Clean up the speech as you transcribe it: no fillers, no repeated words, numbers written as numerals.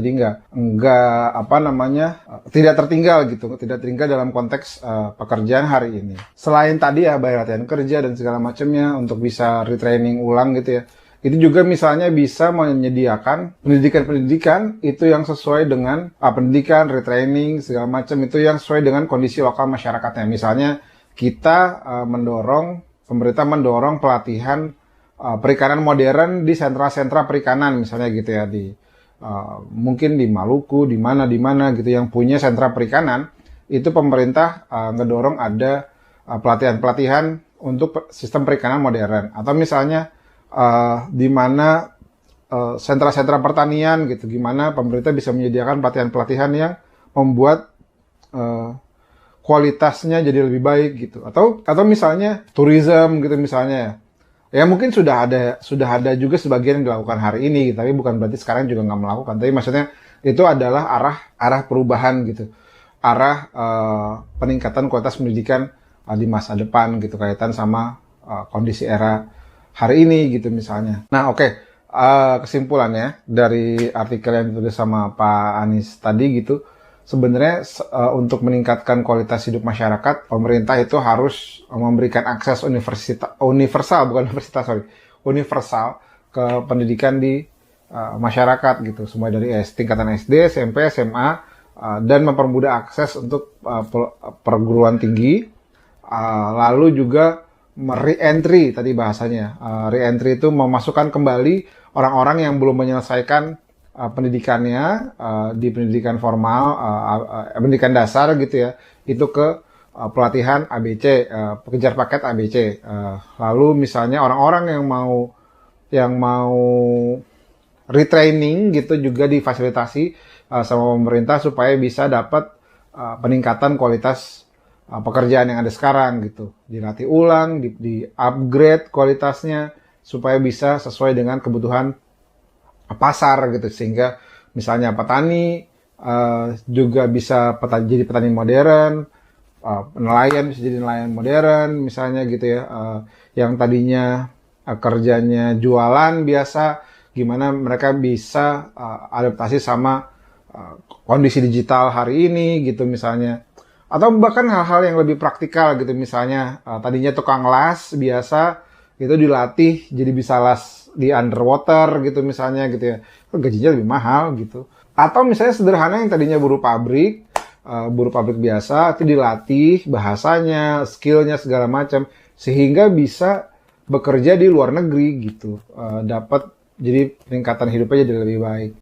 Jadi nggak apa namanya tidak tertinggal gitu, tidak tertinggal dalam konteks pekerjaan hari ini. Selain tadi ya bayar latihan kerja dan segala macamnya untuk bisa retraining ulang gitu ya. Itu juga misalnya bisa menyediakan pendidikan-pendidikan itu yang sesuai dengan pendidikan, retraining, segala macam itu yang sesuai dengan kondisi lokal masyarakatnya. Misalnya kita pemerintah mendorong pelatihan perikanan modern di sentra-sentra perikanan misalnya gitu ya, mungkin di Maluku, di mana gitu yang punya sentra perikanan, itu pemerintah ngedorong ada pelatihan-pelatihan untuk sistem perikanan modern. Atau misalnya di mana sentra-sentra pertanian gitu, gimana pemerintah bisa menyediakan pelatihan-pelatihan yang membuat kualitasnya jadi lebih baik gitu. Atau misalnya tourism gitu misalnya ya. Ya mungkin sudah ada juga sebagian yang dilakukan hari ini, tapi bukan berarti sekarang juga nggak melakukan. Tapi maksudnya itu adalah arah perubahan gitu, arah peningkatan kualitas pendidikan di masa depan gitu, kaitan sama kondisi era hari ini gitu misalnya. Nah oke. Kesimpulannya dari artikel yang ditulis sama Pak Anies tadi gitu, sebenarnya untuk meningkatkan kualitas hidup masyarakat, pemerintah itu harus memberikan akses universal ke pendidikan di masyarakat gitu, semua dari tingkatan SD, SMP, SMA, dan mempermudah akses untuk perguruan tinggi, lalu juga re-entry tadi bahasanya, re-entry itu memasukkan kembali orang-orang yang belum menyelesaikan pendidikannya di pendidikan formal, pendidikan dasar gitu ya, itu ke pelatihan ABC, pengejar paket ABC. Lalu misalnya orang-orang yang mau retraining gitu juga difasilitasi sama pemerintah supaya bisa dapat peningkatan kualitas pekerjaan yang ada sekarang gitu, dilatih ulang, di upgrade kualitasnya supaya bisa sesuai dengan kebutuhan pasar gitu, sehingga misalnya petani juga bisa jadi petani modern, nelayan bisa jadi nelayan modern misalnya gitu ya, yang tadinya kerjanya jualan biasa, gimana mereka bisa adaptasi sama kondisi digital hari ini gitu misalnya. Atau bahkan hal-hal yang lebih praktikal gitu, misalnya tadinya tukang las biasa itu dilatih jadi bisa las di underwater gitu misalnya gitu ya, gajinya lebih mahal gitu. Atau misalnya sederhana yang tadinya buruh pabrik biasa itu dilatih bahasanya, skillnya segala macam, sehingga bisa bekerja di luar negeri gitu, dapat jadi peningkatan hidupnya jadi lebih baik.